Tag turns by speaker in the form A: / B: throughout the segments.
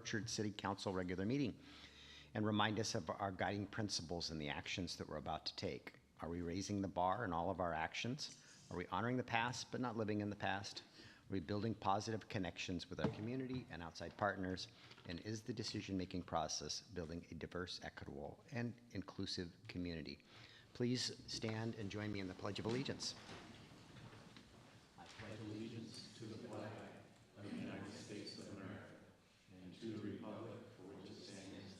A: Orchard City Council regular meeting and remind us of our guiding principles and the actions that we're about to take. Are we raising the bar in all of our actions? Are we honoring the past but not living in the past? Are we building positive connections with our community and outside partners? And is the decision-making process building a diverse, equitable, and inclusive community? Please stand and join me in the Pledge of Allegiance.
B: I pledge allegiance to the flag of the United States of America and to the republic for which it stands,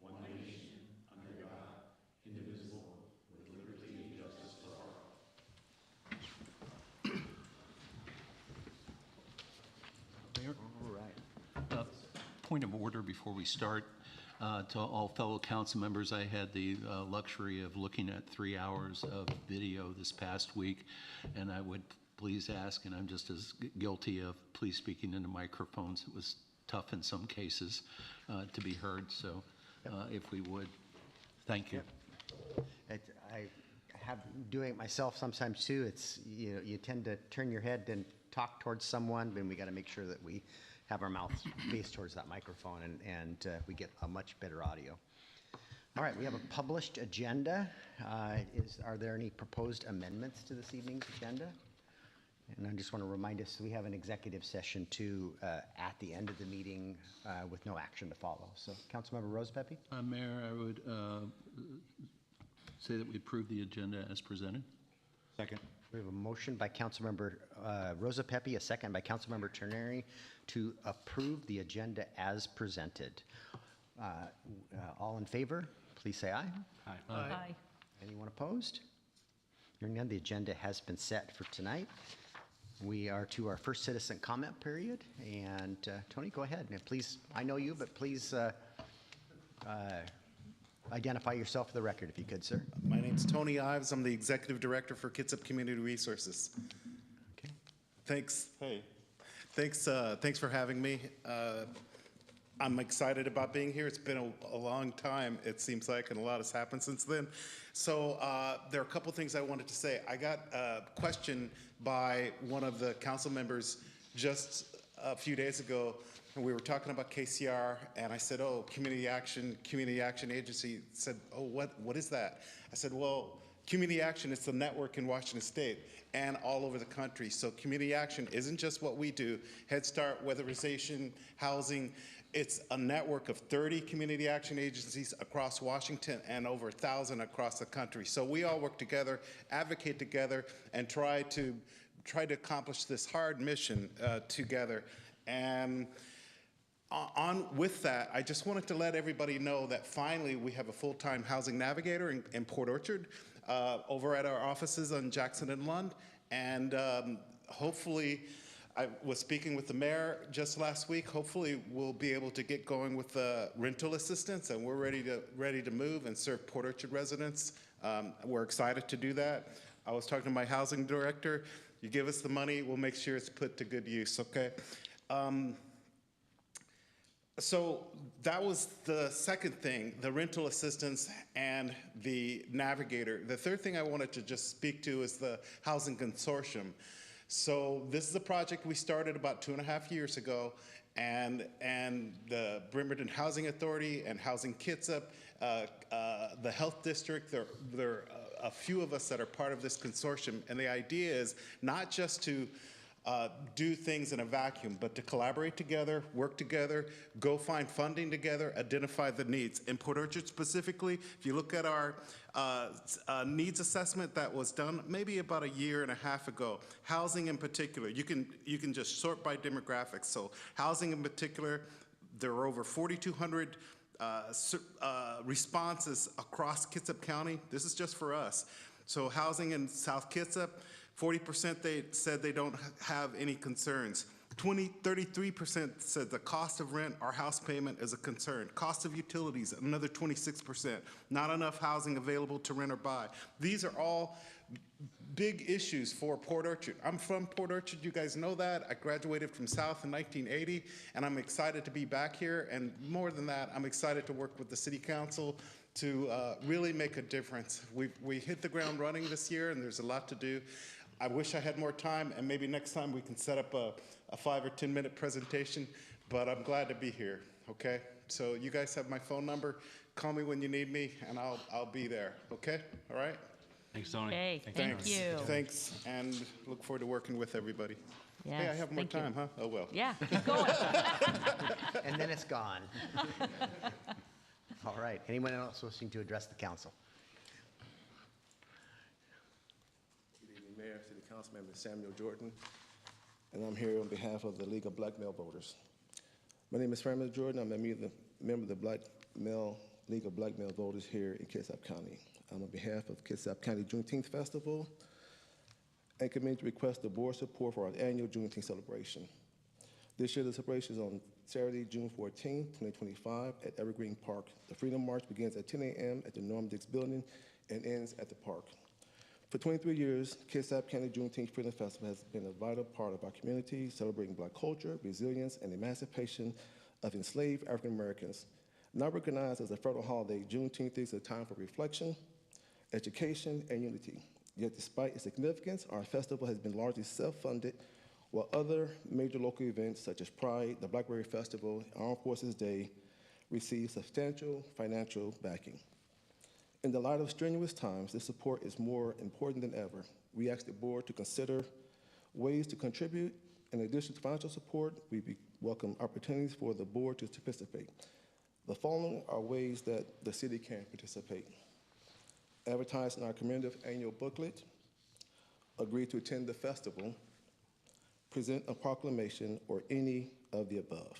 B: one nation, under God, indivisible, with liberty and justice for all. Mayor?
A: All right.
B: Point of order before we start. To all fellow council members, I had the luxury of looking at 3 hours of video this past week, and I would please ask, and I'm just as guilty of please speaking into microphones. It was tough in some cases to be heard, so if we would, thank you.
A: I have doing it myself sometimes too. It's, you know, you tend to turn your head and talk towards someone, and we got to make sure that we have our mouth faced towards that microphone, and we get a much better audio. All right, we have a published agenda. Are there any proposed amendments to this evening's agenda? And I just want to remind us, we have an executive session too at the end of the meeting with no action to follow. So, Councilmember Rosepepe?
B: Mayor, I would say that we approve the agenda as presented.
C: Second.
A: We have a motion by Councilmember Rosepepe, a second by Councilmember Terneri to approve the agenda as presented. All in favor, please say aye.
C: Aye.
D: Aye.
A: Anyone opposed? Hearing none, the agenda has been set for tonight. We are to our first citizen comment period, and Tony, go ahead. And please, I know you, but please identify yourself for the record if you could, sir.
C: My name's Tony Ives. I'm the Executive Director for Kitsap Community Resources.
A: Okay.
C: Thanks. Hey. Thanks for having me. I'm excited about being here. It's been a long time, it seems like, and a lot has happened since then. So there are a couple things I wanted to say. I got a question by one of the council members just a few days ago, and we were talking about KCR, and I said, oh, Community Action Agency. Said, oh, what is that? I said, well, Community Action is the network in Washington State and all over the country. So Community Action isn't just what we do. Head Start, weatherization, housing. It's a network of 30 community action agencies across Washington and over 1,000 across the country. So we all work together, advocate together, and try to accomplish this hard mission together. And with that, I just wanted to let everybody know that finally we have a full-time housing navigator in Port Orchard over at our offices on Jackson and Lund. And hopefully, I was speaking with the mayor just last week. Hopefully, we'll be able to get going with the rental assistance, and we're ready to move and serve Port Orchard residents. We're excited to do that. I was talking to my housing director. You give us the money, we'll make sure it's put to good use, okay? So that was the second thing, the rental assistance and the navigator. The third thing I wanted to just speak to is the housing consortium. So this is a project we started about 2.5 years ago, and the Bremerton Housing Authority and Housing Kitsap, the health district, there are a few of us that are part of this consortium, and the idea is not just to do things in a vacuum, but to collaborate together, work together, go find funding together, identify the needs. In Port Orchard specifically, if you look at our needs assessment that was done maybe about 1.5 years ago, housing in particular, you can just sort by demographics. So housing in particular, there are over 4,200 responses across Kitsap County. This is just for us. So housing in South Kitsap, 40% they said they don't have any concerns. 33% said the cost of rent or house payment is a concern. Cost of utilities, another 26%. Not enough housing available to rent or buy. These are all big issues for Port Orchard. I'm from Port Orchard, you guys know that. I graduated from South in 1980, and I'm excited to be back here. And more than that, I'm excited to work with the City Council to really make a difference. We hit the ground running this year, and there's a lot to do. I wish I had more time, and maybe next time we can set up a 5 or 10 minute presentation, but I'm glad to be here. okay? So you guys have my phone number. Call me when you need me, and I'll be there, okay? All right?
D: Thanks, Tony.
E: Okay,
D: Thanks,
E: thank
D: Tony.
E: you.
C: Thanks, and look forward to working with everybody. Hey, I
E: Yes,
C: have more
E: thank you.
C: time, huh? Oh, well.
E: Yeah, keep going.
A: And then it's gone. All right, anyone else wishing to address the council?
F: Good evening, Mayor, City Councilmember Samuel Jordan, and I'm here on behalf of the League of Black Male Voters. My name is Samuel Jordan. I'm a member of the League of Black Male Voters here in Kitsap County. I'm on behalf of Kitsap County Juneteenth Festival and coming to request the board support for our annual Juneteenth celebration. This year, the celebration is on Saturday, June 14, 2025, at Evergreen Park. The Freedom March begins at 10 a.m. at the Norm Dix Building and ends at the park. For 23 years, Kitsap County Juneteenth Freedom Festival has been a vital part of our community, celebrating Black culture, resilience, and emancipation of enslaved African Americans. Now recognized as a federal holiday, Juneteenth is a time for reflection, education, and unity. Yet despite its significance, our festival has been largely self-funded, while other major local events such as Pride, the Blackberry Festival, and Armed Forces Day receive substantial financial backing. In the light of strenuous times, this support is more important than ever. We ask the board to consider ways to contribute. In addition to financial support, we welcome opportunities for the board to participate. The following are ways that the city can participate: advertise in our commemorative annual booklet, agree to attend the festival, present a proclamation, or any of the above.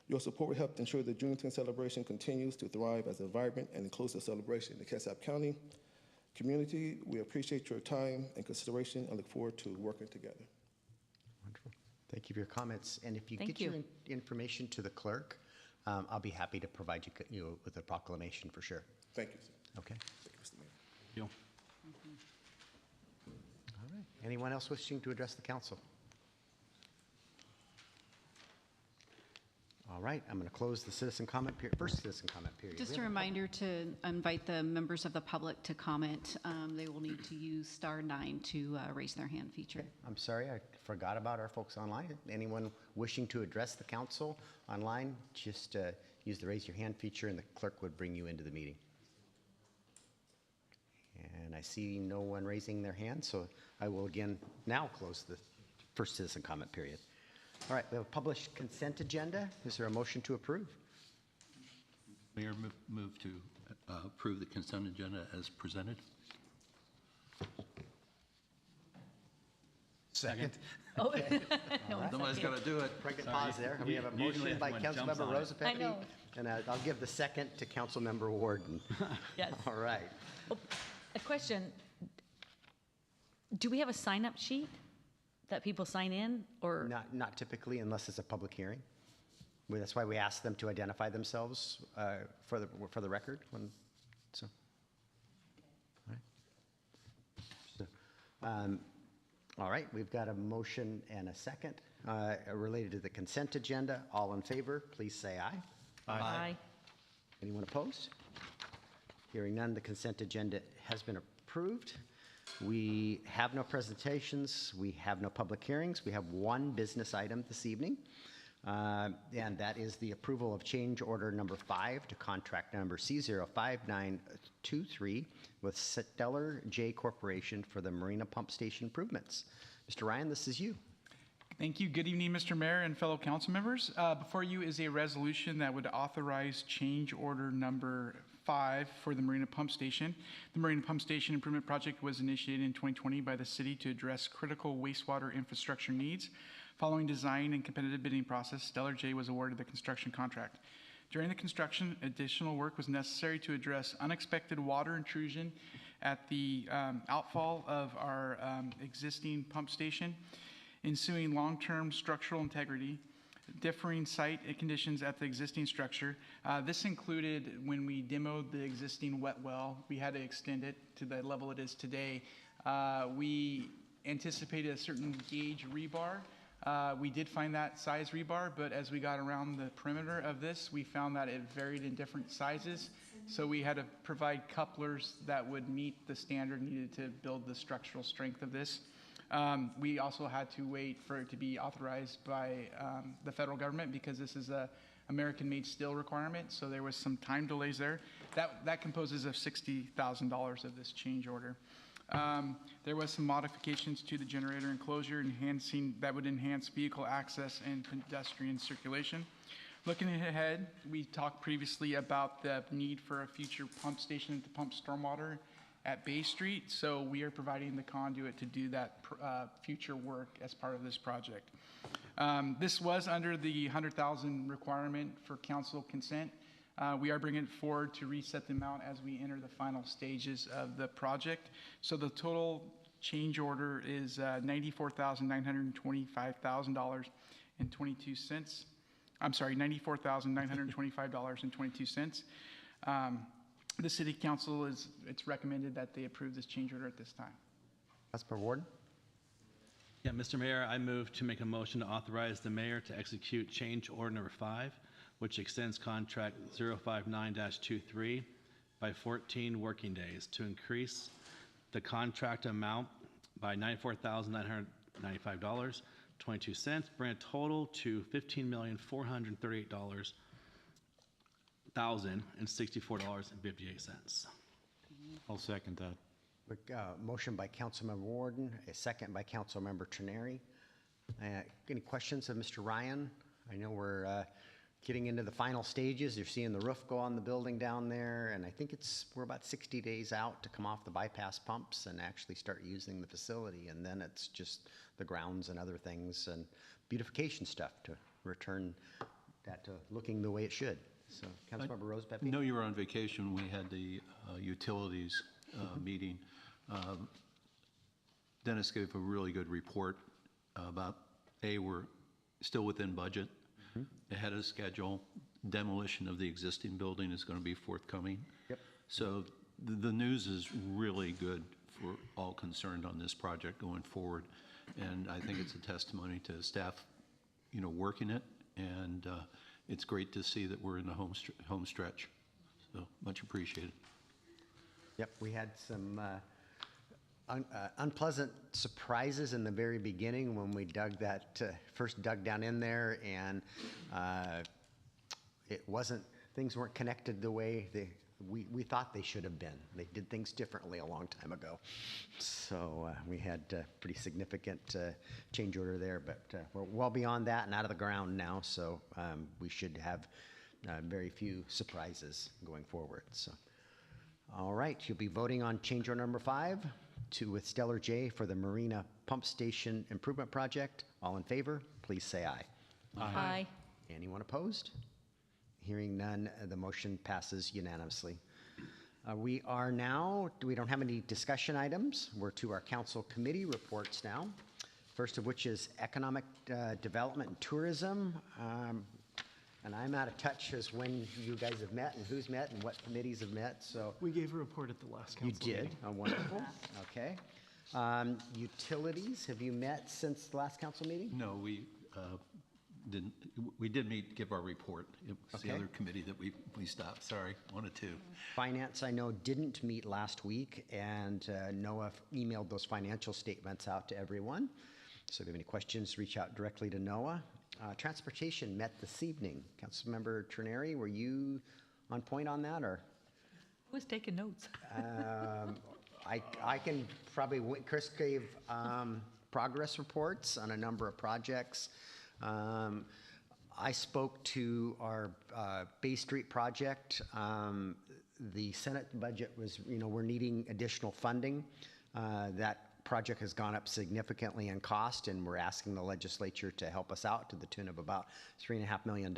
F: Your support will help ensure the Juneteenth celebration continues to thrive as a vibrant and inclusive celebration in the Kitsap County community. We appreciate your time and consideration and look forward to working together.
A: Wonderful. Thank you for your comments. And if you
E: Thank
A: get your
E: you.
A: information to the clerk, I'll be happy to provide you with a proclamation for sure.
F: Thank you, sir.
A: Okay?
F: Thank you, Mr. Mayor.
D: Deal.
A: All right. Anyone else wishing to address the council? All right, I'm going to close the citizen comment period, first citizen comment period.
G: Just
A: We
G: a
A: have
G: reminder to invite the members of the public to comment. They will need to use *9 to raise their hand feature.
A: I'm sorry, I forgot about our folks online. Anyone wishing to address the council online, just use the raise your hand feature and the clerk would bring you into the meeting. And I see no one raising their hand, so I will again now close the first citizen comment period. All right, we have a published consent agenda. Is there a motion to approve?
B: Mayor, move to approve the consent agenda as presented.
D: Second.
E: Oh, no, it's
B: Somebody's
E: okay.
B: got to do it.
A: Pregnant pause there. We have a
D: Usually
A: motion by
D: everyone jumps
A: Councilmember
D: on it.
A: Rosa
E: I
A: Pepe,
E: know.
A: and I'll give the second to Councilmember Warden.
E: Yes.
A: All right.
E: A question. Do we have a sign-up sheet that people sign in, or?
A: Not typically unless it's a public hearing. That's why we ask them to identify themselves for the record. So, all right. So, all right, we've got a motion and a second related to the consent agenda. All in favor, please say aye.
E: Aye.
A: Anyone opposed? Hearing none, the consent agenda has been approved. We have no presentations. We have no public hearings. We have one business item this evening, and that is the approval of change order number 5 to contract number C05923 with Stellar J Corporation for the Marina Pump Station improvements. Mr. Ryan, this is you.
H: Thank you. Good evening, Mr. Mayor and fellow council members. Before you is a resolution that would authorize change order number 5 for the Marina Pump Station. The Marina Pump Station Improvement Project was initiated in 2020 by the city to address critical wastewater infrastructure needs. Following design and competitive bidding process, Stellar J was awarded the construction contract. During the construction, additional work was necessary to address unexpected water intrusion at the outfall of our existing pump station, ensuing long-term structural integrity, differing site conditions at the existing structure. This included when we demoed the existing wet well, we had to extend it to the level it is today. We anticipated a certain gauge rebar. We did find that size rebar, but as we got around the perimeter of this, we found that it varied in different sizes. So we had to provide couplers that would meet the standard needed to build the structural strength of this. We also had to wait for it to be authorized by the federal government because this is a American-made steel requirement, so there was some time delays there. That composes of $60,000 of this change order. There was some modifications to the generator enclosure that would enhance vehicle access and pedestrian circulation. Looking ahead, we talked previously about the need for a future pump station to pump stormwater at Bay Street, so we are providing the conduit to do that future work as part of this project. This was under the $100,000 requirement for council consent. We are bringing it forward to reset the amount as we enter the final stages of the project. So the total change order is $94,925.22. I'm sorry, $94,925.22. The city council it's recommended that they approve this change order at this time.
A: Councilmember Warden?
D: Yeah, Mr. Mayor, I move to make a motion to authorize the mayor to execute change order number 5, which extends contract 059-23 by 14 working days to increase the contract amount by $94,995.22, bring a total to $15,438,064.58.
I: I'll second that.
A: Motion by Councilmember Warden, a second by Councilmember Trenary. Any questions of Mr. Ryan? I know we're getting into the final stages. You're seeing the roof go on the building down there, and I think we're about 60 days out to come off the bypass pumps and actually start using the facility, and then it's just the grounds and other things and beautification stuff to return that to looking the way it should. So, Councilmember Rose
B: I
A: Pepe?
B: know you were on vacation. We had the utilities meeting. Dennis gave a really good report about, we're still within budget, ahead of schedule. Demolition of the existing building is going to be forthcoming.
A: Yep.
B: So the news is really good for all concerned on this project going forward. And I think it's a testimony to staff, working it. And it's great to see that we're in the home stretch. So much appreciated.
A: Yep, we had some unpleasant surprises in the very beginning when we first dug down in there, and things weren't connected the way we thought they should have been. They did things differently a long time ago. So we had pretty significant change order there, but we're well beyond that and out of the ground now, so we should have very few surprises going forward. So. All right, you'll be voting on change order number 5 with Stellar J for the Marina Pump Station Improvement Project. All in favor, please say aye.
E: Aye.
A: Anyone opposed? Hearing none, the motion passes unanimously. We don't have any discussion items. We're to our council committee reports now. First of which is Economic Development and Tourism. And I'm out of touch as when you guys have met and who's met and what committees have met, so.
J: We gave a report at the last council meeting.
A: You did? Oh, wonderful. Okay. Utilities, have you met since the last council meeting?
B: No, we didn't. We did meet, give our report. It was the
A: Okay.
B: other committee that we stopped. Sorry, wanted to.
A: Finance, I know, didn't meet last week, and Noah emailed those financial statements out to everyone. So if you have any questions, reach out directly to Noah. Transportation met this evening. Councilmember Trenary, were you on point on that, or?
E: Who was taking notes?
A: I can probably, Chris gave progress reports on a number of projects. I spoke to our Bay Street project. The Senate budget was, we're needing additional funding. That project has gone up significantly in cost, and we're asking the legislature to help us out to the tune of about $3.5 million.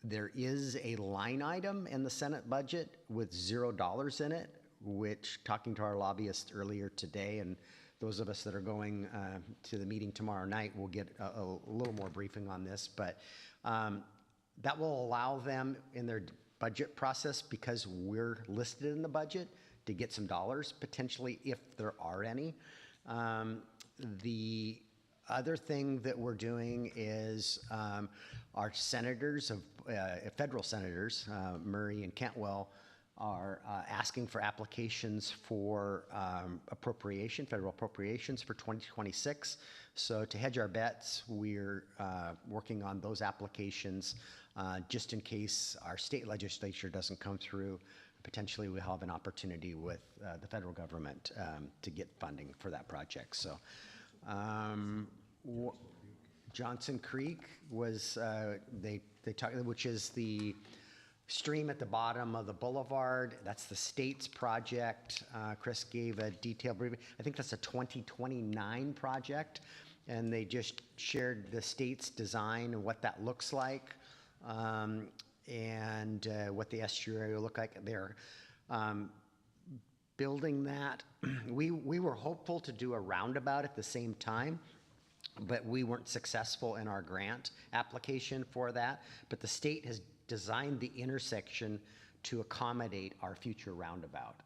A: There is a line item in the Senate budget with $0 in it, which, talking to our lobbyist earlier today, and those of us that are going to the meeting tomorrow night will get a little more briefing on this, but that will allow them in their budget process, because we're listed in the budget, to get some dollars potentially if there are any. The other thing that we're doing is our senators, federal senators, Murray and Cantwell, are asking for applications for appropriation, federal appropriations for 2026. So to hedge our bets, we're working on those applications just in case our state legislature doesn't come through. Potentially we'll have an opportunity with the federal government to get funding for that project. So Johnson Creek was, they talked, which is the stream at the bottom of the boulevard. That's the state's project. Chris gave a detailed briefing. I think that's a 2029 project. And they just shared the state's design and what that looks like, and what the estuary will look like. They're building that. We were hopeful to do a roundabout at the same time, but we weren't successful in our grant application for that. But the state has designed the intersection to accommodate our future roundabout.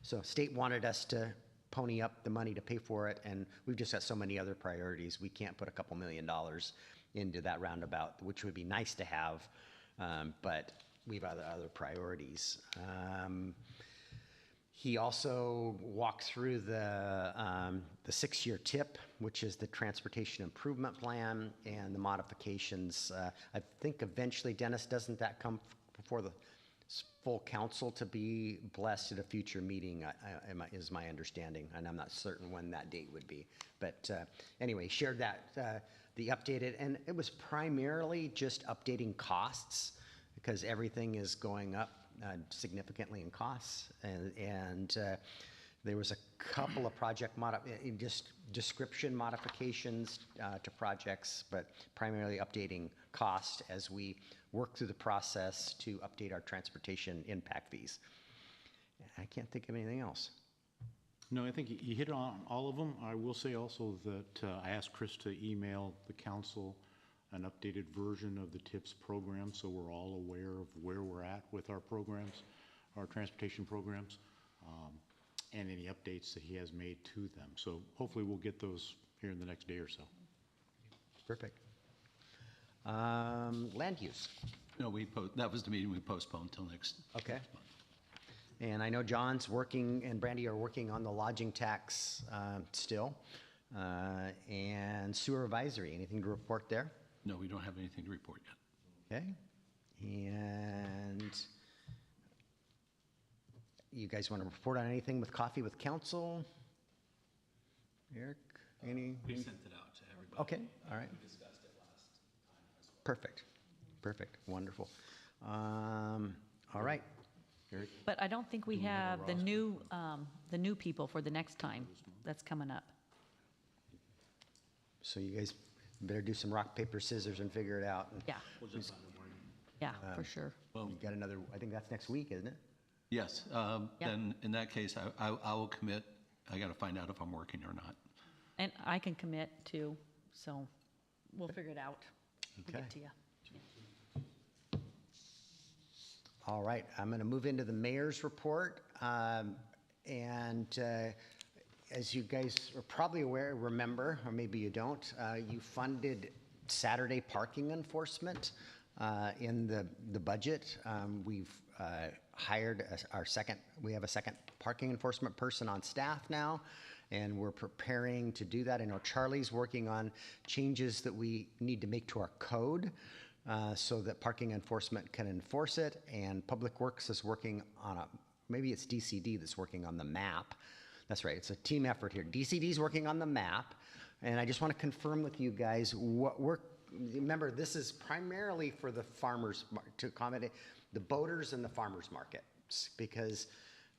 A: So state wanted us to pony up the money to pay for it, and we've just got so many other priorities. We can't put a couple $1 million into that roundabout, which would be nice to have, but we have other priorities. He also walked through the 6-year TIP, which is the Transportation Improvement Plan, and the modifications. I think eventually, Dennis, doesn't that come before the full council to be blessed at a future meeting, is my understanding, and I'm not certain when that date would be. But anyway, shared that, the updated, and it was primarily just updating costs because everything is going up significantly in costs, and there was a couple of project just description modifications to projects, but primarily updating cost as we work through the process to update our transportation impact fees. I can't think of anything else.
I: No, I think you hit on all of them. I will say also that I asked Chris to email the council an updated version of the TIPS program so we're all aware of where we're at with our programs, our transportation programs, and any updates that he has made to them. So hopefully we'll get those here in the next day or so.
A: Perfect. Land use.
B: No, that was the meeting we postponed till next.
A: Okay. And I know John's working and Brandy are working on the lodging tax still. And sewer advisory, anything to report there?
B: No, we don't have anything to report yet.
A: Okay. And you guys want to report on anything with Coffee with Council? Eric, any?
B: We sent it out to everybody.
A: Okay, all right.
B: We discussed it last time as well.
A: Perfect, perfect, wonderful. All right. Eric?
E: But I don't think we have the new people for the next time that's coming up.
A: So you guys better do some rock, paper, scissors and figure it out. And
E: Yeah. Yeah, for sure.
A: you got another, I think that's next week, isn't it?
B: Yes, then in that case, I will commit. I got to find out if I'm working or not.
E: And I can commit too, so we'll figure it out. We'll
A: Okay.
E: get to you.
A: All right, I'm going to move into the mayor's report. As you guys are probably aware, remember, or maybe you don't, you funded Saturday parking enforcement in the budget. We've hired we have a second parking enforcement person on staff now, and we're preparing to do that. I know Charlie's working on changes that we need to make to our code so that parking enforcement can enforce it, and Public Works is working on maybe it's DCD that's working on the map. That's right, it's a team effort here. DCD's working on the map, and I just want to confirm with you guys remember, this is primarily for the farmers, to accommodate the boaters and the farmers markets, because,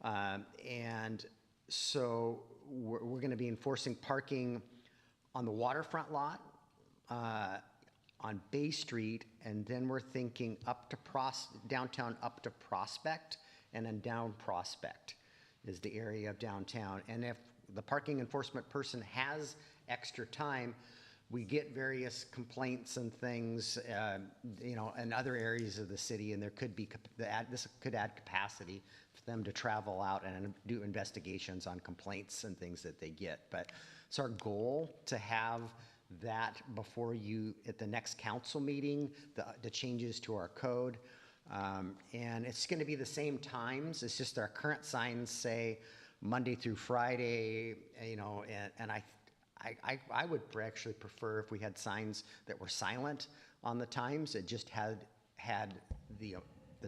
A: and so we're going to be enforcing parking on the waterfront lot, on Bay Street, and then we're thinking up to downtown up to Prospect, and then down Prospect is the area of downtown. And if the parking enforcement person has extra time, we get various complaints and things, in other areas of the city, and there could be, this could add capacity for them to travel out and do investigations on complaints and things that they get. But it's our goal to have that before you, at the next council meeting, the changes to our code. And it's going to be the same times. It's just our current signs say Monday through Friday, you know, and I would actually prefer if we had signs that were silent on the times. It just had the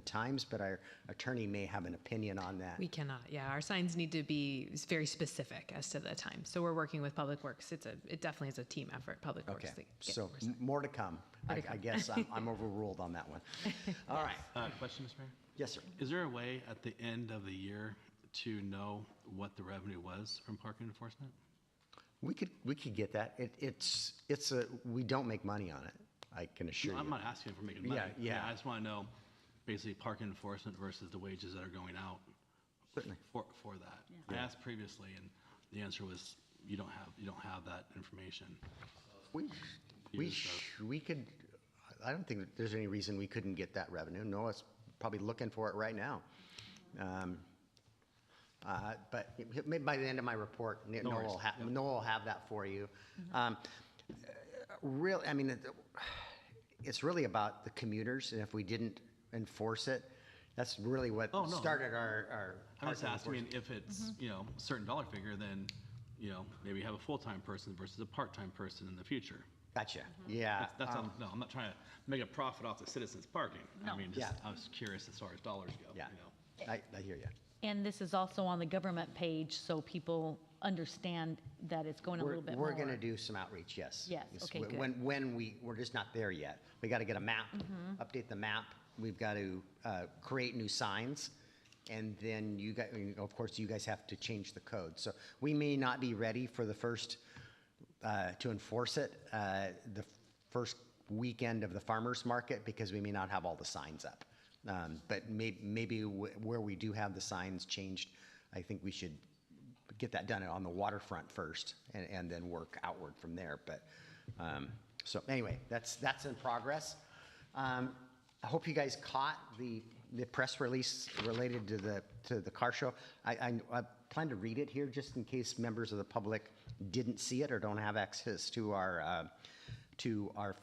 A: times, but our attorney may have an opinion on that.
J: We cannot, yeah. Our signs need to be very specific as to the time. So we're working with Public Works. It definitely is a team effort, Public Works.
A: Okay,
J: to get
A: so
J: more signs.
A: more to come. I guess I'm overruled on that one. All right.
D: Question, Mr. Mayor?
A: Yes, sir.
D: Is there a way at the end of the year to know what the revenue was from parking enforcement?
A: We could get that. We don't make money on it, I can assure
D: No,
A: you.
D: I'm not asking for making money.
A: Yeah.
D: I just want to know basically parking enforcement versus the wages that are going out
A: Certainly.
D: for that. I asked previously, and the answer was you don't have that information.
A: We could, I don't think that there's any reason we couldn't get that revenue. Noah's probably looking for it right now. But maybe by the end of my report, Noah will have that for you. Really, I mean, it's really about the commuters, and if we didn't enforce it, that's really what started our.
D: I'm just
A: parking
D: asking,
A: enforcement.
D: if it's, you know, a certain dollar figure, then, you know, maybe have a full-time person versus a part-time person in the future.
A: Gotcha. Yeah.
D: That's all. No, I'm not trying to make a profit off the citizens parking. I mean, just,
A: Yeah.
D: I was curious as far as dollars go.
A: Yeah.
D: You know.
A: I hear you.
E: And this is also on the government page, so people understand that it's going a little bit more.
A: We're going to do some outreach, yes.
E: Yes, okay, good.
A: When we're just not there yet. We got to get a map, update the map. We've got to create new signs. And then you guys, of course, you guys have to change the code. So we may not be ready for the first, to enforce it, the first weekend of the farmer's market, because we may not have all the signs up. But maybe where we do have the signs changed, I think we should get that done on the waterfront first and then work outward from there. But so anyway, that's in progress. I hope you guys caught the press release related to the car show. I plan to read it here just in case members of the public didn't see it or don't have access to our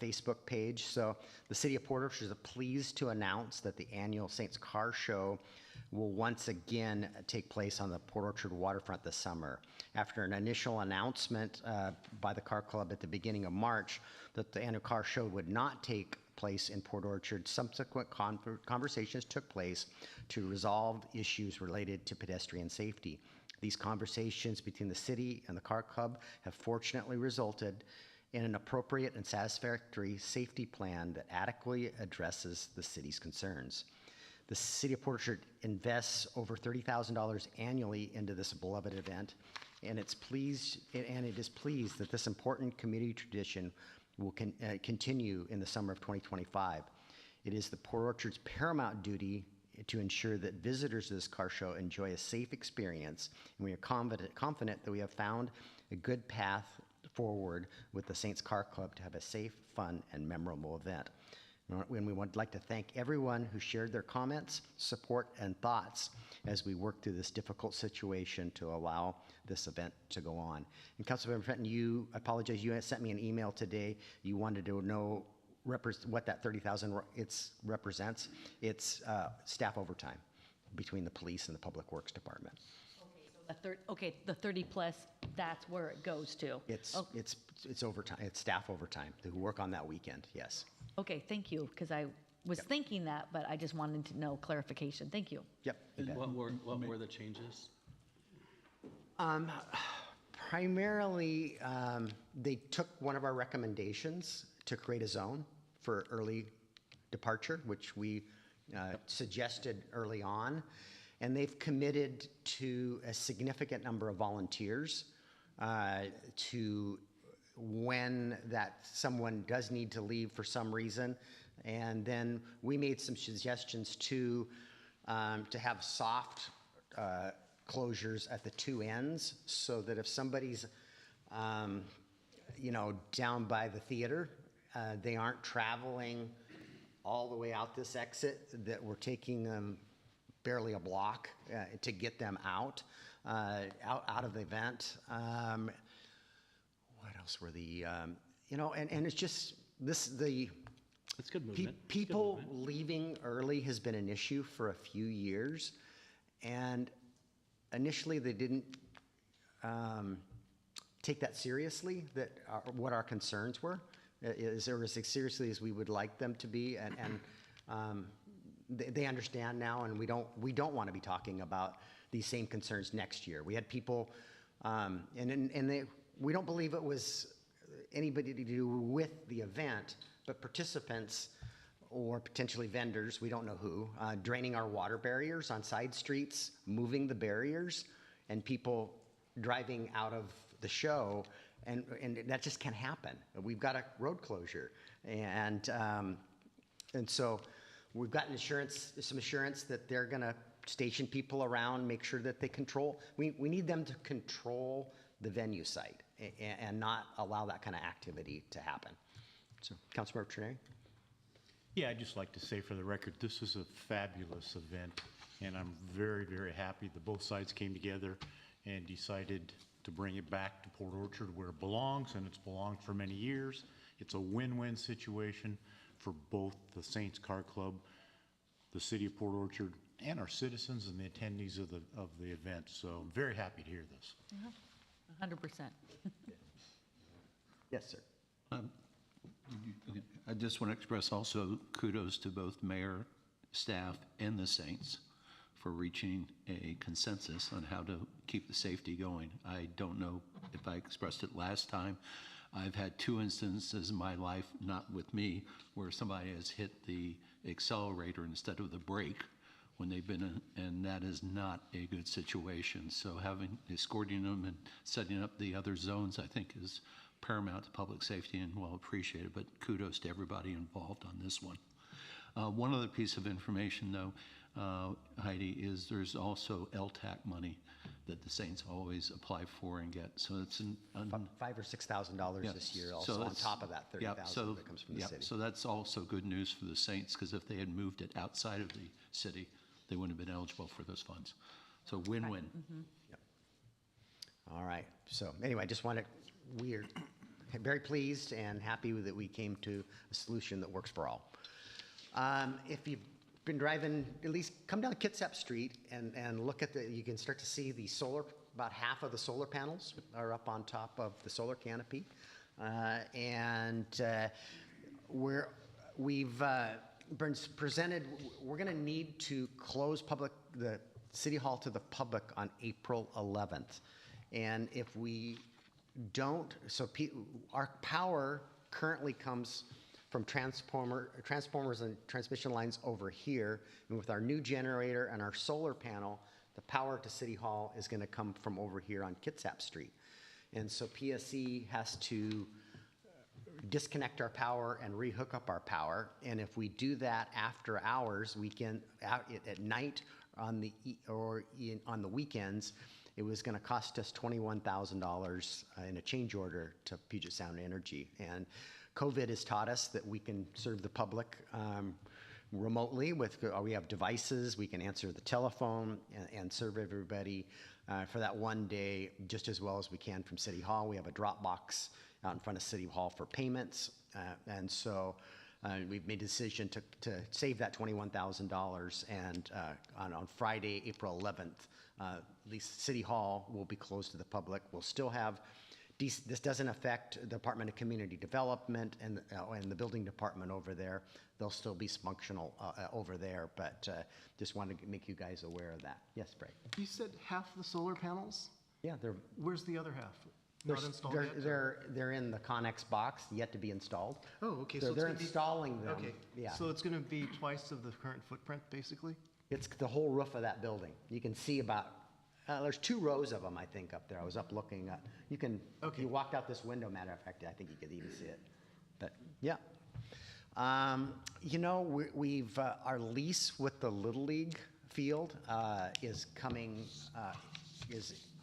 A: Facebook page. So the City of Port Orchard is pleased to announce that the annual Saints Car Show will once again take place on the Port Orchard waterfront this summer. After an initial announcement by the Car Club at the beginning of March that the annual car show would not take place in Port Orchard, subsequent conversations took place to resolve issues related to pedestrian safety. These conversations between the city and the Car Club have fortunately resulted in an appropriate and satisfactory safety plan that adequately addresses the city's concerns. The City of Port Orchard invests over $30,000 annually into this beloved event, and it is pleased that this important community tradition will continue in the summer of 2025. It is the Port Orchard's paramount duty to ensure that visitors to this car show enjoy a safe experience, and we are confident that we have found a good path forward with the Saints Car Club to have a safe, fun, and memorable event. And we would like to thank everyone who shared their comments, support, and thoughts as we work through this difficult situation to allow this event to go on. And Councilmember Fenton, I apologize, you had sent me an email today. You wanted to know what that 30,000 represents. It's staff overtime between the police and the Public Works Department.
E: The 30 plus, that's where it goes to.
A: It's overtime. It's staff overtime who work on that weekend. Yes.
E: Okay, thank you, because I was thinking that, but I just wanted to know clarification. Thank you.
A: Yep. you bet.
D: What were the changes?
A: Primarily, they took one of our recommendations to create a zone for early departure, which we suggested early on. And they've committed to a significant number of volunteers to when that someone does need to leave for some reason. And then we made some suggestions to have soft closures at the two ends so that if somebody's, down by the theater, they aren't traveling all the way out this exit, that we're taking them barely a block to get them out of the event. What else were and it's just the
I: It's good
A: Pe-
I: movement. It's good
A: People
I: movement.
A: leaving early has been an issue for a few years. And initially, they didn't take that seriously, what our concerns were, or as seriously as we would like them to be. And they understand now, and we don't want to be talking about these same concerns next year. We had people, we don't believe it was anybody to do with the event, but participants or potentially vendors, we don't know who, draining our water barriers on side streets, moving the barriers, and people driving out of the show, and that just can't happen. We've got a road closure, and so we've gotten some assurance that they're going to station people around, make sure that they control. We need them to control the venue site and not allow that kind of activity to happen. So, Councilmember Trenary?
I: Yeah, I'd just like to say for the record, this is a fabulous event, and I'm very, very happy that both sides came together and decided to bring it back to Port Orchard where it belongs, and it's belonged for many years. It's a win-win situation for both the Saints Car Club, the city of Port Orchard, and our citizens and the attendees of the event. So I'm very happy to hear this.
E: 100%.
A: Yes, sir.
B: I just want to express also kudos to both mayor, staff, and the Saints for reaching a consensus on how to keep the safety going. I don't know if I expressed it last time. I've had 2 instances in my life, not with me, where somebody has hit the accelerator instead of the brake when they've been and that is not a good situation. So escorting them and setting up the other zones, I think, is paramount to public safety and well appreciated, but kudos to everybody involved on this one. One other piece of information, though, Heidi, is there's also LTAC money that the Saints always apply for and get. So it's
A: $5,000 or $6,000 this year, also on top of that $30,000 that comes from the city.
B: So that's also good news for the Saints, because if they had moved it outside of the city, they wouldn't have been eligible for those funds. So win-win.
A: All right. So anyway, I just wanted, we're very pleased and happy that we came to a solution that works for all. If you've been driving, at least come down Kitsap Street and look at you can start to see the solar, about half of the solar panels are up on top of the solar canopy. We've been presented, we're going to need to close the City Hall to the public on April 11th. And if we don't, our power currently comes from transformers and transmission lines over here. And with our new generator and our solar panel, the power to City Hall is going to come from over here on Kitsap Street. And so PSE has to disconnect our power and rehook up our power. And if we do that after hours, at night on the weekends, it was going to cost us $21,000 in a change order to Puget Sound Energy. And COVID has taught us that we can serve the public remotely we have devices, we can answer the telephone and serve everybody for that one day just as well as we can from City Hall. We have a drop box out in front of City Hall for payments. And so we've made a decision to save that $21,000. And on Friday, April 11th, at least City Hall will be closed to the public. We'll still have, this doesn't affect the Department of Community Development and the building department over there. They'll still be functional over there, but just wanted to make you guys aware of that. Yes, Bray?
K: You said half the solar panels?
A: Yeah,
K: Where's the other half? Not installed yet?
A: They're in the Connex box, yet to be installed.
K: Oh, okay.
A: So
K: So
A: they're
K: it's gonna be-
A: installing them.
K: Okay.
A: Yeah.
K: So it's going to be twice of the current footprint, basically?
A: It's the whole roof of that building. You can see there's 2 rows of them, I think, up there. I was up looking.
K: Okay.
A: You walked out this window, matter of fact, I think you could even see it. But, yeah. We've, our lease with the Little League field is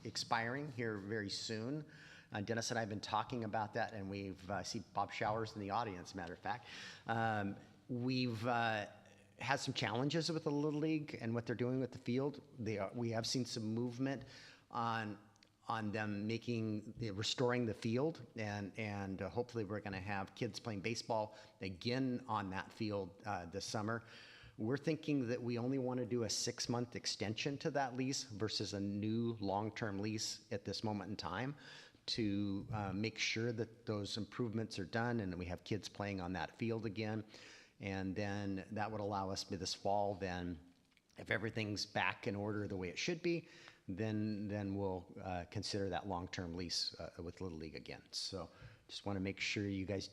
A: expiring here very soon. Dennis and I have been talking about that, and we've, I see Bob Showers in the audience, matter of fact. We've had some challenges with the Little League and what they're doing with the field. We have seen some movement on them restoring the field, and hopefully we're going to have kids playing baseball again on that field this summer. We're thinking that we only want to do a 6-month extension to that lease versus a new long-term lease at this moment in time to make sure that those improvements are done and that we have kids playing on that field again. And then that would allow us this fall then, if everything's back in order the way it should be, then we'll consider that long-term lease with Little League again. So just want to make sure you guys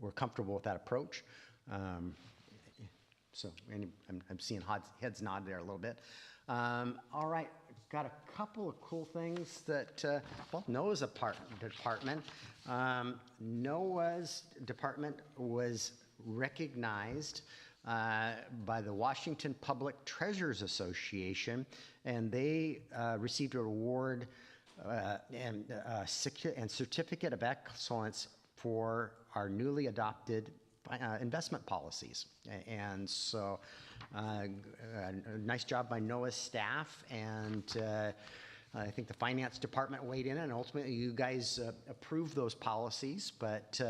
A: were comfortable with that approach. I'm seeing heads nod there a little bit. All right, got a couple of cool things that, Noah's department. Noah's department was recognized by the Washington Public Treasurers Association, and they received an award and certificate of excellence for our newly adopted investment policies. And so a nice job by Noah's staff, and I think the finance department weighed in, and ultimately you guys approved those policies, but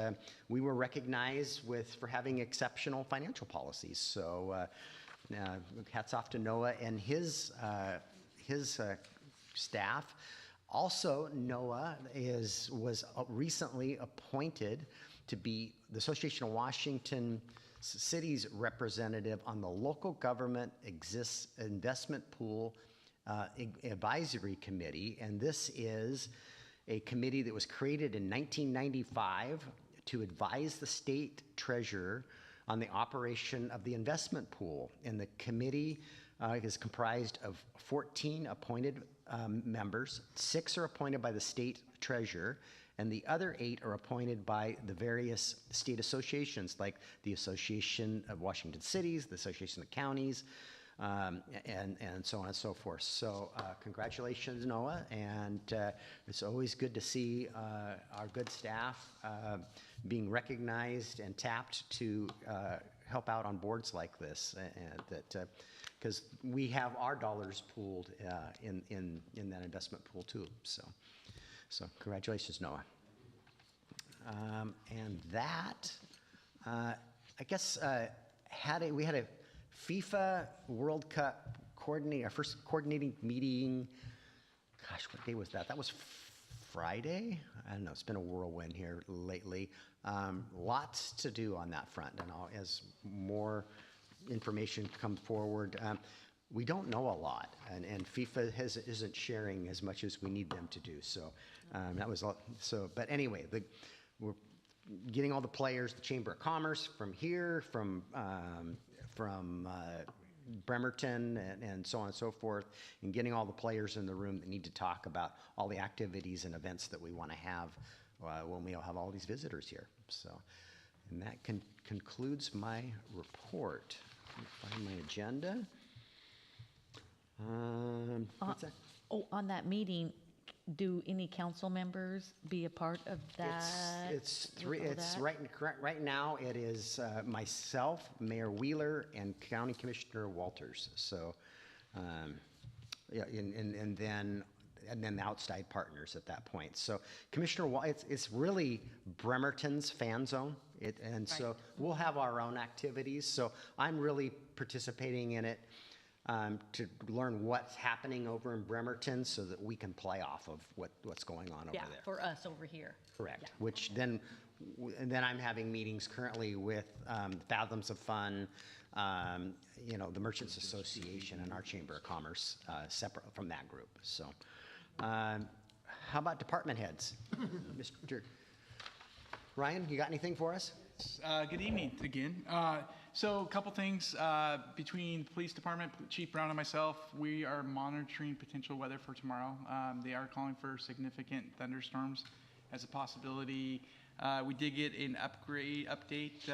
A: we were recognized for having exceptional financial policies. So hats off to Noah and his staff. Also, Noah was recently appointed to be the Association of Washington Cities representative on the Local Government Investment Pool Advisory Committee, and this is a committee that was created in 1995 to advise the state treasurer on the operation of the investment pool. And the committee is comprised of 14 appointed members. 6 are appointed by the state treasurer, and the other 8 are appointed by the various state associations, like the Association of Washington Cities, the Association of Counties, and so on and so forth. So congratulations, Noah, and it's always good to see our good staff being recognized and tapped to help out on boards like this, because we have our dollars pooled in that investment pool too. So congratulations, Noah. And that, I guess, we had a FIFA World Cup our first coordinating meeting. Gosh, what day was that? That was Friday? I don't know, it's been a whirlwind here lately. Lots to do on that front, and as more information comes forward, we don't know a lot, and FIFA isn't sharing as much as we need them to do. So that was so. But anyway, we're getting all the players, the Chamber of Commerce from here, from Bremerton, and so on and so forth, and getting all the players in the room that need to talk about all the activities and events that we want to have when we have all these visitors here. So, and that concludes my report. Let me find my agenda. What's that?
E: Oh, on that meeting, do any council members be a part of that?
A: It's three. It's right now. It is myself, Mayor Wheeler, and County Commissioner Walters. So, yeah, and then the outside partners at that point. So, Commissioner, it's really Bremerton's fan zone. So we'll have our own activities. So I'm really participating in it. To learn what's happening over in Bremerton so that we can play off of what's going on over there.
E: Yeah, for us over here.
A: Correct.
E: Yeah.
A: Which then I'm having meetings currently with Fathoms of Fun, the Merchants Association and our Chamber of Commerce, separate from that group. So how about department heads? Mr. Ryan, you got anything for us?
H: Good evening again. So a couple things between the police department, Chief Brown and myself, we are monitoring potential weather for tomorrow. They are calling for significant thunderstorms as a possibility. We did get an update.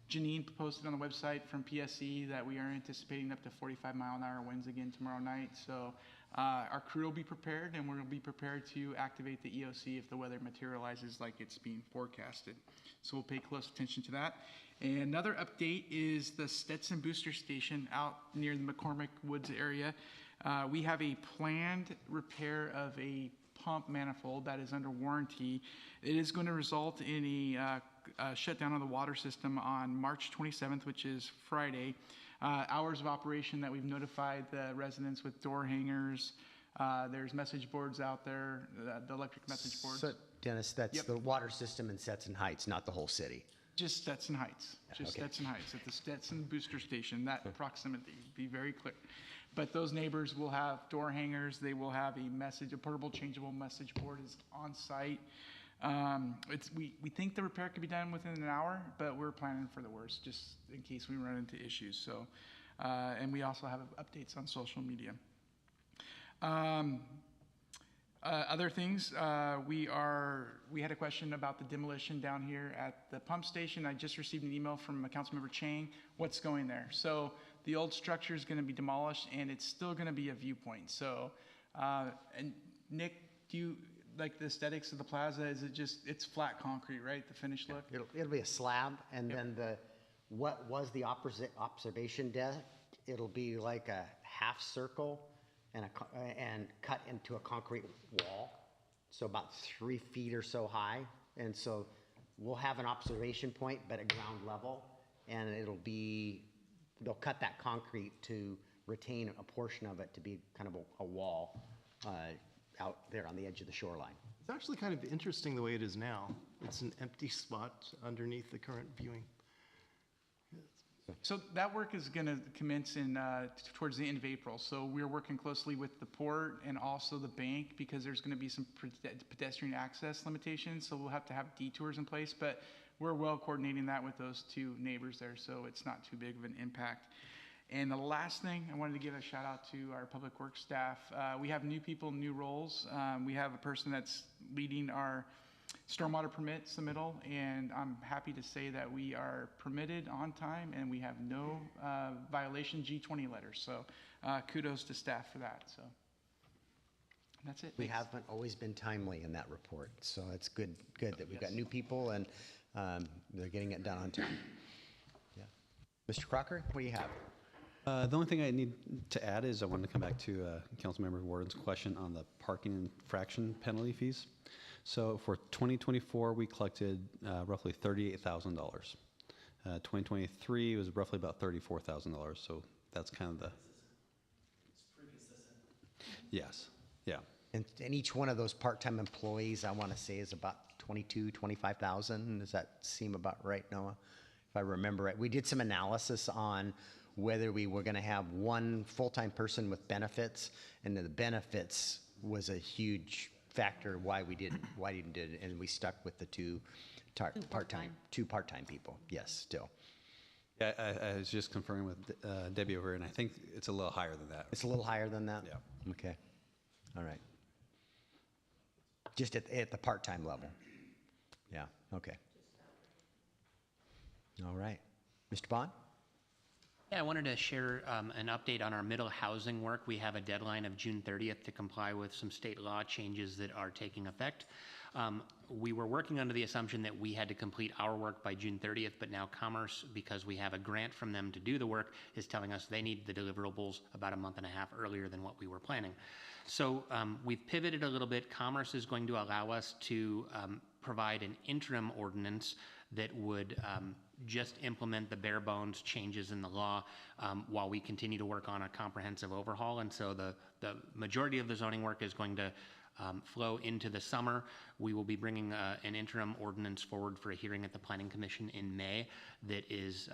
H: Janine posted on the website from PSC that we are anticipating up to 45-mile-an-hour winds again tomorrow night. So our crew will be prepared, and we'll be prepared to activate the EOC if the weather materializes like it's being forecasted. So we'll pay close attention to that. And another update is the Stetson Booster Station out near the McCormick Woods area. We have a planned repair of a pump manifold that is under warranty. It is going to result in a shutdown of the water system on March 27th, which is Friday. Hours of operation that we've notified the residents with door hangers. There's message boards out there, the electric message boards.
A: So, Dennis, that's
H: Yep.
A: the water system in Stetson Heights, not the whole city.
H: Just Stetson Heights, just
A: okay.
H: Stetson Heights, at the Stetson Booster Station, that proximity, be very clear. But those neighbors will have door hangers, they will have a portable changeable message board is on site. We think the repair could be done within an hour, but we're planning for the worst, just in case we run into issues, so. And we also have updates on social media. Other things, we had a question about the demolition down here at the pump station. I just received an email from Councilmember Chang. What's going there? So the old structure is going to be demolished, and it's still going to be a viewpoint. So, and Nick, do you like the aesthetics of the plaza? Is it just it's flat concrete, right? The finished look.
A: It'll be a slab, and then what was the observation deck? It'll be like a half circle and cut into a concrete wall, so about 3 feet or so high. And so we'll have an observation point, but at ground level, and they'll cut that concrete to retain a portion of it to be kind of a wall out there on the edge of the shoreline.
K: It's actually kind of interesting the way it is now. It's an empty spot underneath the current viewing.
H: So that work is going to commence towards the end of April. So we're working closely with the port and also the bank because there's going to be some pedestrian access limitations. So we'll have to have detours in place, but we're well coordinating that with those two neighbors there, so it's not too big of an impact. And the last thing, I wanted to give a shout out to our public works staff. We have new people, new roles. We have a person that's leading our stormwater permit submittal, and I'm happy to say that we are permitted on time and we have no violation G20 letters. So kudos to staff for that. So that's it.
A: We
H: Thanks.
A: haven't always been timely in that report, so it's good that we've got new people and they're getting it done on time. Yeah. Mr. Crocker, what do you have?
L: The only thing I need to add is I wanted to come back to Councilmember Warden's question on the parking infraction penalty fees. So for 2024, we collected roughly $38,000. 2023 was roughly about $34,000. So that's kind of the. It's pretty consistent. Yes. Yeah.
A: And each one of those part-time employees, I want to say, is about 25,000. Does that seem about right, Noah? If I remember right. We did some analysis on whether we were going to have one full-time person with benefits, and the benefits was a huge factor why we didn't do it, and we stuck with the two part-time people. Yes, still.
L: Yeah, I was just confirming with Debbie over here, and I think it's a little higher than that.
A: It's a little higher than that?
L: Yeah.
A: Okay. All right. Just at the part-time level? Yeah, okay. All right. Mr. Bond?
M: Yeah, I wanted to share an update on our middle housing work. We have a deadline of June 30th to comply with some state law changes that are taking effect. We were working under the assumption that we had to complete our work by June 30th, but now Commerce, because we have a grant from them to do the work, is telling us they need the deliverables about a month and a half earlier than what we were planning. So we've pivoted a little bit. Commerce is going to allow us to provide an interim ordinance that would just implement the bare bones changes in the law while we continue to work on a comprehensive overhaul. And so the majority of the zoning work is going to flow into the summer. We will be bringing an interim ordinance forward for a hearing at the Planning Commission in May that is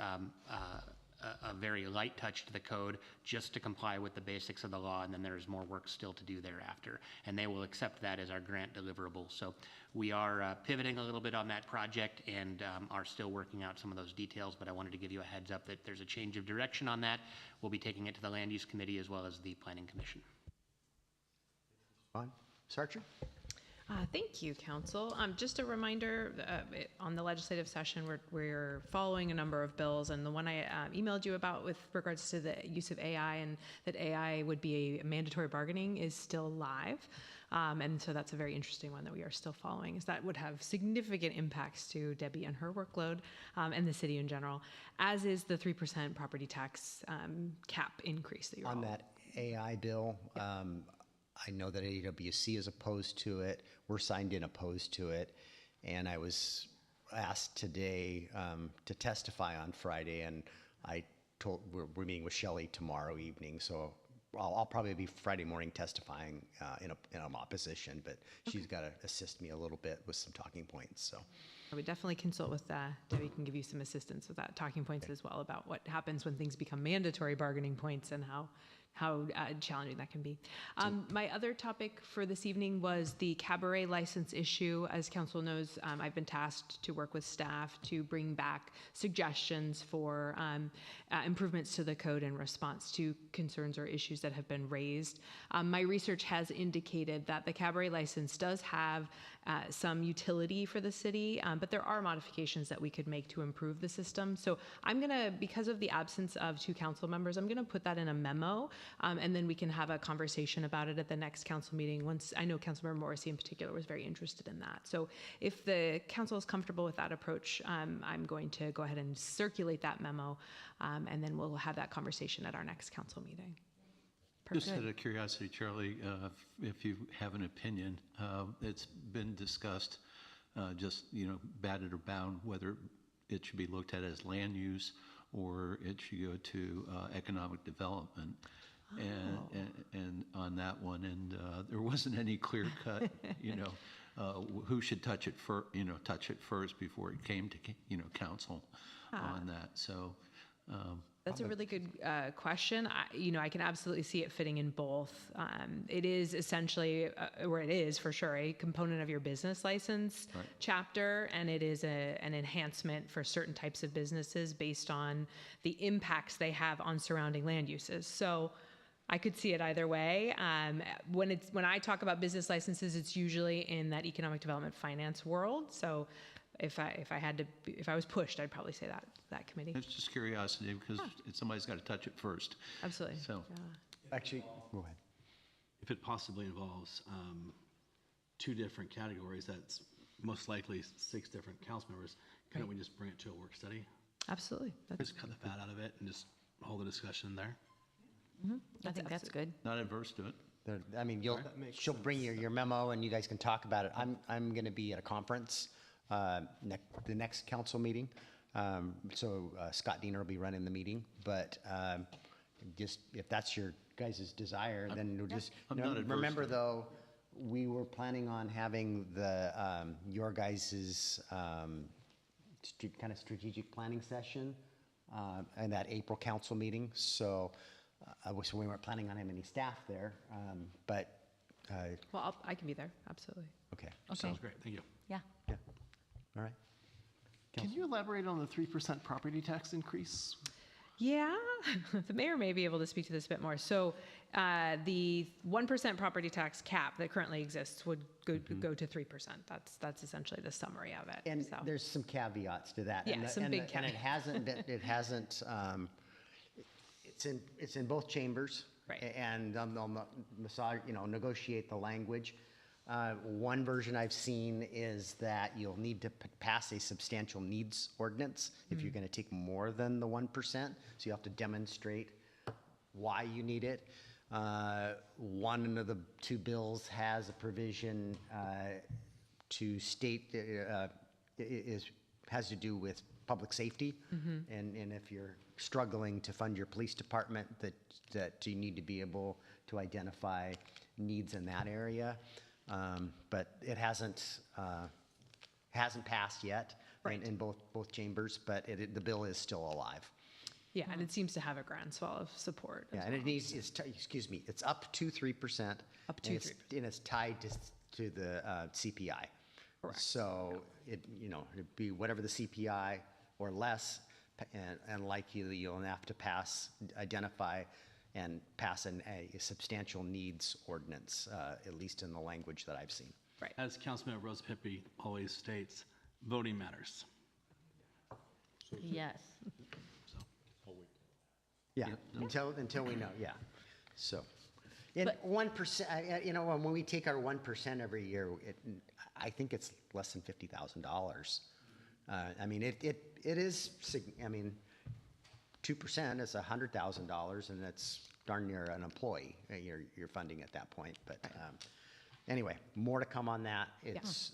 M: a very light touch to the code just to comply with the basics of the law, and then there's more work still to do thereafter. And they will accept that as our grant deliverable. So we are pivoting a little bit on that project and are still working out some of those details, but I wanted to give you a heads up that there's a change of direction on that. We'll be taking it to the Land Use Committee as well as the Planning Commission.
A: Bond? Sarcher?
J: Thank you, Council. Just a reminder, on the legislative session, we're following a number of bills, and the one I emailed you about with regards to the use of AI and that AI would be a mandatory bargaining is still live. And so that's a very interesting one that we are still following, is that would have significant impacts to Debbie and her workload and the city in general, as is the 3% property tax cap increase that you're
A: on that AI bill. I know that AWC is opposed to it. We're signed in opposed to it. And I was asked today to testify on Friday, and I told, we're meeting with Shelley tomorrow evening, so I'll probably be Friday morning testifying in opposition, but she's got to assist me a little bit with some talking points, so.
J: I would definitely consult with Debbie, can give you some assistance with that, talking points as well about what happens when things become mandatory bargaining points and how challenging that can be. My other topic for this evening was the cabaret license issue. As council knows, I've been tasked to work with staff to bring back suggestions for improvements to the code in response to concerns or issues that have been raised. My research has indicated that the cabaret license does have some utility for the city, but there are modifications that we could make to improve the system. So I'm gonna, because of the absence of 2 council members, I'm gonna put that in a memo, and then we can have a conversation about it at the next council meeting. Once, I know Councilmember Morrissey in particular was very interested in that. So if the council is comfortable with that approach, I'm going to go ahead and circulate that memo, and then we'll have that conversation at our next council meeting.
B: Just out of curiosity, Charlie, if you have an opinion, it's been discussed, just, batted or bound, whether it should be looked at as land use or it should go to economic development. And on that one, and there wasn't any clear cut, who should touch it first before it came to, council on that. So.
J: That's a really good question. I can absolutely see it fitting in both. It is essentially, or it is for sure, a component of your business license chapter, and it is an enhancement for certain types of businesses based on the impacts they have on surrounding land uses. So I could see it either way. When I talk about business licenses, it's usually in that economic development finance world. So if I was pushed, I'd probably say that committee.
B: It's just curiosity because somebody's got to touch it first.
J: Absolutely.
B: So,
A: Actually, go ahead.
D: If it possibly involves 2 different categories, that's most likely 6 different council members, couldn't we just bring it to a work study?
J: Absolutely.
D: Just cut the fat out of it and just hold the discussion there?
E: I think that's good.
B: not adverse to it.
A: I mean, she'll bring your memo and you guys can talk about it. I'm going to be at a conference the next council meeting. So Scott Diener will be running the meeting, but just if that's your guys' desire, then we'll just, remember though, we were planning on having the, your guys' kind of strategic planning session in that April council meeting. So we weren't planning on having any staff there, but.
J: Well, I can be there, absolutely.
A: Okay.
D: Sounds great, thank you.
E: Yeah.
A: All right.
K: Can you elaborate on the 3% property tax increase?
J: Yeah, the mayor may be able to speak to this a bit more. So the 1% property tax cap that currently exists would go to 3%. That's essentially the summary of it.
A: And there's some caveats to that.
J: Yeah, some big
A: caveats. And it hasn't, it's in both chambers.
J: Right.
A: And they'll negotiate the language. One version I've seen is that you'll need to pass a substantial needs ordinance if you're going to take more than the 1%. So you have to demonstrate why you need it. One of the 2 bills has a provision to state has to do with public safety, and if you're struggling to fund your police department, that you need to be able to identify needs in that area. But it hasn't passed yet in both chambers, but the bill is still alive.
J: Yeah, and it seems to have a groundswell of support.
A: Yeah, and it needs, it's up to 3%.
J: Up to 3%.
A: And it's tied to the CPI.
J: Correct.
A: So it'd be whatever the CPI or less, and likely you'll have to identify and pass a substantial needs ordinance, at least in the language that I've seen.
J: Right.
D: As Councilmember Rose Pippy always states, voting matters.
E: Yes.
A: Yeah, until we know, yeah. So, and 1%, when we take our 1% every year, I think it's less than $50,000. I mean, it is, 2% is $100,000, and that's darn near an employee you're funding at that point. But anyway, more to come on that. It's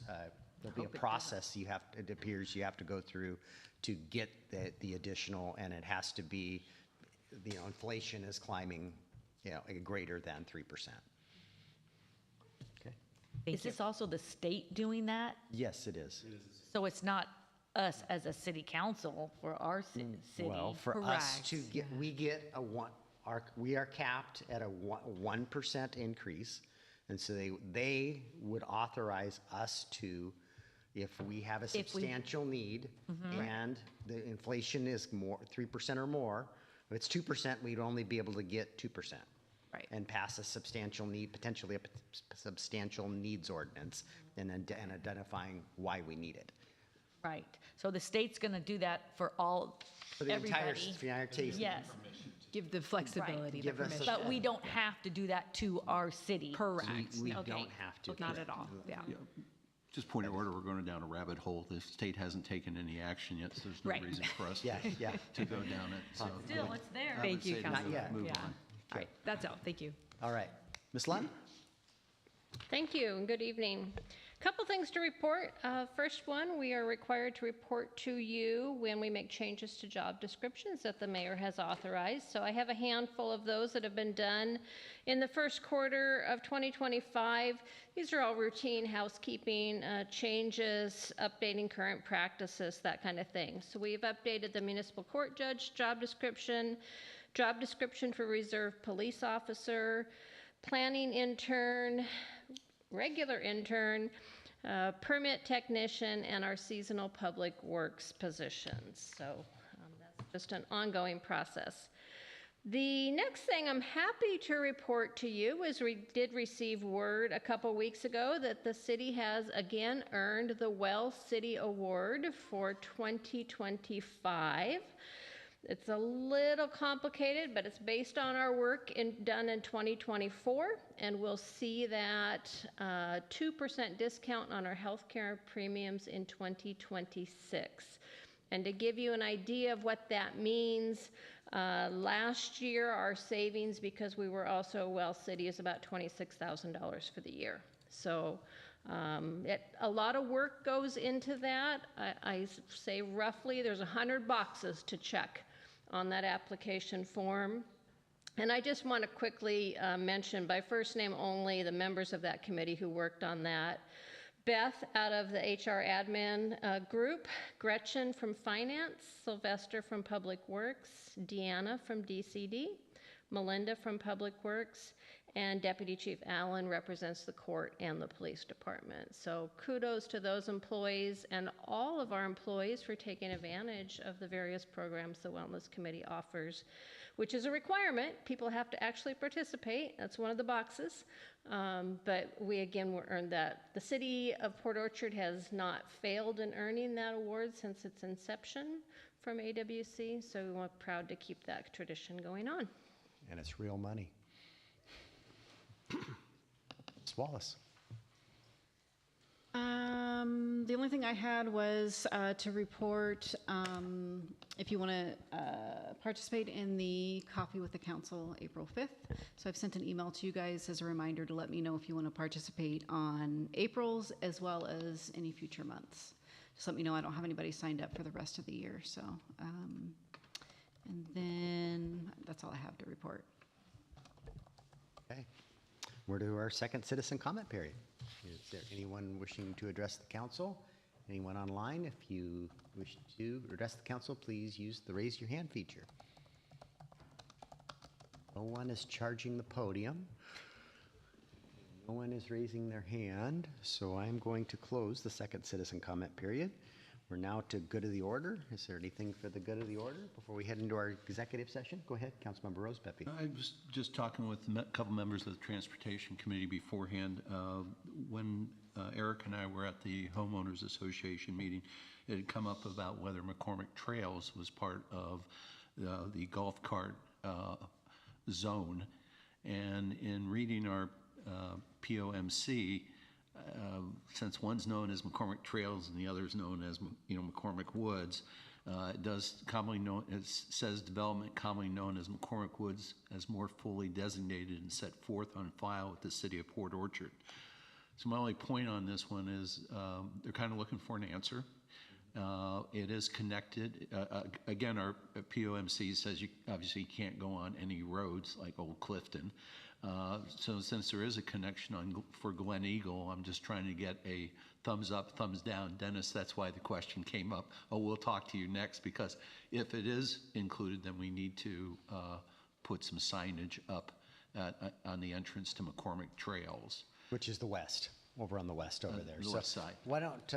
A: there'll be a process it appears you have to go through to get the additional, and it has to be, inflation is climbing, greater than 3%. Okay.
E: Is this also the state doing that?
A: Yes, it is.
E: So it's not us as a city council for our city?
A: Well, for us to get, we are capped at a 1% increase. And so they would authorize us to, if we have a substantial need and the inflation is 3% or more, if it's 2%, we'd only be able to get 2%.
J: Right.
A: And pass a substantial need, potentially a substantial needs ordinance, and identifying why we need it.
E: Right. So the state's going to do that for
A: For the entire
E: everybody?
A: state.
E: Yes.
J: Give the flexibility, the
A: Give us
J: permission.
E: But we don't have to do that to our city?
J: Correct.
A: We
J: Okay.
A: don't have to.
J: Not at all, yeah.
B: Just point of order, we're going down a rabbit hole. The state hasn't taken any action yet, so there's no
J: Right.
B: reason for us
A: Yeah.
B: to go down it. So
E: Still, it's there.
B: I would
J: Thank you,
B: say to
J: Councilman.
A: Not yet.
B: move
J: Yeah.
B: on.
J: All right, that's all. Thank you.
A: All right. Ms. Lund?
N: Thank you, and good evening. Couple things to report. First one, we are required to report to you when we make changes to job descriptions that the mayor has authorized. So I have a handful of those that have been done in the first quarter of 2025. These are all routine housekeeping changes, updating current practices, that kind of thing. So we've updated the municipal court judge job description for reserve police officer, planning intern, regular intern, permit technician, and our seasonal public works positions. So that's just an ongoing process. The next thing I'm happy to report to you is we did receive word a couple weeks ago that the city has again earned the Well City Award for 2025. It's a little complicated, but it's based on our work done in 2024, and we'll see that 2% discount on our healthcare premiums in 2026. And to give you an idea of what that means, last year our savings, because we were also a Well City, is about $26,000 for the year. So a lot of work goes into that. I say roughly there's 100 boxes to check on that application form. And I just want to quickly mention by first name only the members of that committee who worked on that. Beth out of the HR admin group, Gretchen from finance, Sylvester from public works, Deanna from DCD, Melinda from public works, and Deputy Chief Allen represents the court and the police department. So kudos to those employees and all of our employees for taking advantage of the various programs the Wellness Committee offers, which is a requirement. People have to actually participate. That's one of the boxes. But we again earned that. The city of Port Orchard has not failed in earning that award since its inception from AWC, so we're proud to keep that tradition going on.
A: And it's real money. Ms. Wallace.
G: The only thing I had was to report if you want to participate in the Coffee with the Council April 5th. So I've sent an email to you guys as a reminder to let me know if you want to participate on April's as well as any future months. Just let me know. I don't have anybody signed up for the rest of the year. So, and then that's all I have to report.
A: Okay. We're to our second citizen comment period. Is there anyone wishing to address the council? Anyone online? If you wish to address the council, please use the raise your hand feature. No one is charging the podium. No one is raising their hand, so I'm going to close the second citizen comment period. We're now to good of the order. Is there anything for the good of the order before we head into our executive session? Go ahead, Councilmember Rose Pepe.
B: I was just talking with a couple members of the Transportation Committee beforehand. When Eric and I were at the Homeowners Association meeting, it had come up about whether McCormick Trails was part of the golf cart zone. And in reading our POMC, since one's known as McCormick Trails and the other is known as McCormick Woods, It does commonly known, it says development commonly known as McCormick Woods as more fully designated and set forth on file with the city of Port Orchard. So my only point on this one is they're kind of looking for an answer. It is connected. Again, our POMC says you obviously can't go on any roads like Old Clifton. So since there is a connection for Glen Eagle, I'm just trying to get a thumbs up, thumbs down. Dennis, that's why the question came up. Oh, we'll talk to you next, because if it is included, then we need to put some signage up on the entrance to McCormick Trails.
A: Which is the west, over on the west over there.
B: The west side.
A: Why don't,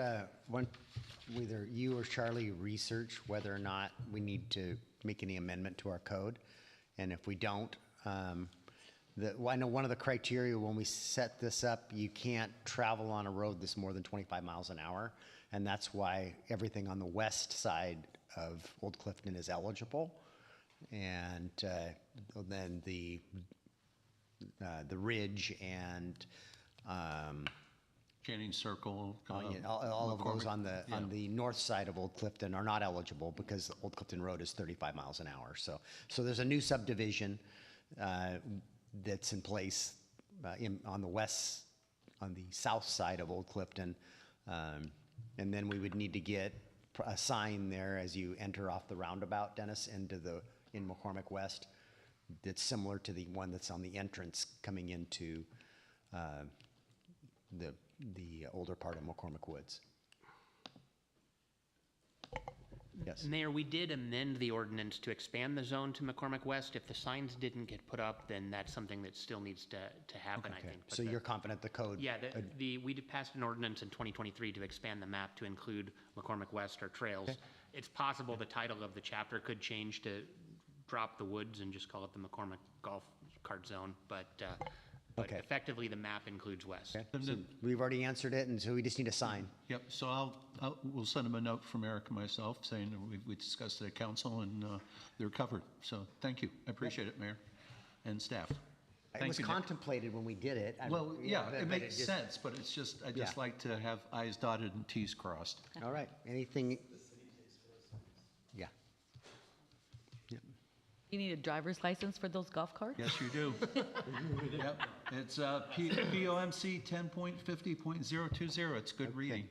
A: either you or Charlie research whether or not we need to make any amendment to our code? And if we don't, I know one of the criteria when we set this up, you can't travel on a road that's more than 25 miles an hour. And that's why everything on the west side of Old Clifton is eligible. And then the Ridge and
B: Channing Circle.
A: all of those on the north side of Old Clifton are not eligible because Old Clifton Road is 35 miles an hour. So there's a new subdivision that's in place on the south side of Old Clifton. And then we would need to get a sign there as you enter off the roundabout, Dennis, in McCormick West, that's similar to the one that's on the entrance coming into the older part of McCormick Woods. Yes.
M: Mayor, we did amend the ordinance to expand the zone to McCormick West. If the signs didn't get put up, then that's something that still needs to happen, I think. But
A: So you're confident the code?
M: Yeah, we did pass an ordinance in 2023 to expand the map to include McCormick West or trails.
A: Okay.
M: It's possible the title of the chapter could change to drop the woods and just call it the McCormick Golf Cart Zone, but
A: Okay.
M: effectively the map includes West.
A: Okay. So we've already answered it, and so we just need a sign.
B: Yep, so we'll send them a note from Eric and myself saying that we discussed it at council and they're covered. So thank you. I appreciate it, Mayor and staff.
A: It
B: Thank
A: was
B: you, Nick.
A: contemplated when we did it.
B: Well, yeah,
A: but
B: it
A: it
B: makes
A: just-
B: sense, but it's just, I just
A: Yeah.
B: like to have i's dotted and t's crossed.
A: All right, anything? Yeah.
E: You need a driver's license for those golf carts?
B: Yes, you do. Yep, it's POMC 10.50.020. It's good reading.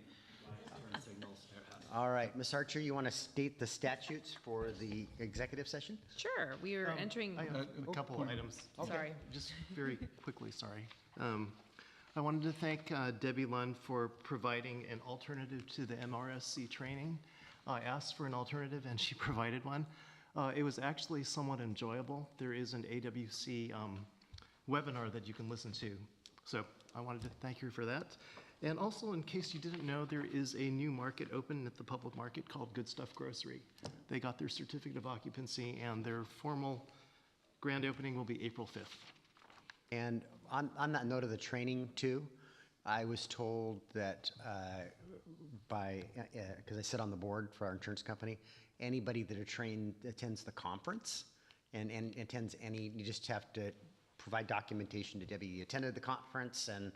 A: All right, Ms. Archer, you want to state the statutes for the executive session?
J: Sure, we are entering,
K: I have a couple items.
J: sorry.
K: Just very quickly, sorry. I wanted to thank Debbie Lund for providing an alternative to the MRSC training. I asked for an alternative and she provided one. It was actually somewhat enjoyable. There is an AWC webinar that you can listen to. So I wanted to thank her for that. And also, in case you didn't know, there is a new market open at the public market called Good Stuff Grocery. They got their certificate of occupancy and their formal grand opening will be April 5th.
A: And on that note of the training too, I was told that because I sit on the board for our insurance company, anybody that attends the conference and attends you just have to provide documentation to Debbie. You attended the conference and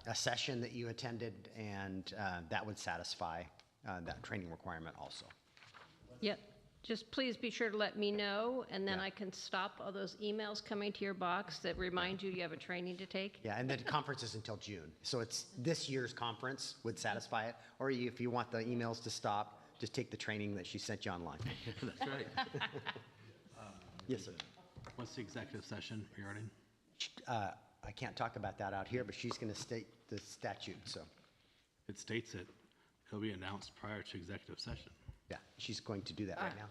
A: a session that you attended, and that would satisfy that training requirement also.
N: Yep. Just please be sure to let me know, and then I can stop all those emails coming to your box that remind you have a training to take.
A: Yeah, and the conference is until June. So it's this year's conference would satisfy it. Or if you want the emails to stop, just take the training that she sent you online.
B: That's right.
A: Yes, sir.
D: What's the executive session regarding?
A: I can't talk about that out here, but she's going to state the statute, so.
D: It states it. It'll be announced prior to executive session.
A: Yeah, she's going to do that right now.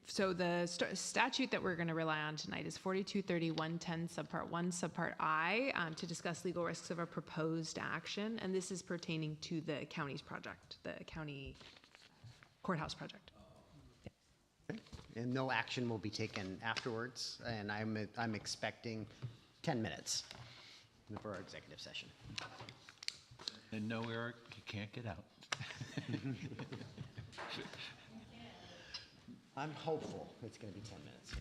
J: So the statute that we're going to rely on tonight is 4230-110 subpart 1 subpart I to discuss legal risks of a proposed action, and this is pertaining to the county's project, the county courthouse project.
A: And no action will be taken afterwards, and I'm expecting 10 minutes for our executive session.
B: And no, Eric, you can't get out.
A: I'm hopeful it's going to be 10 minutes.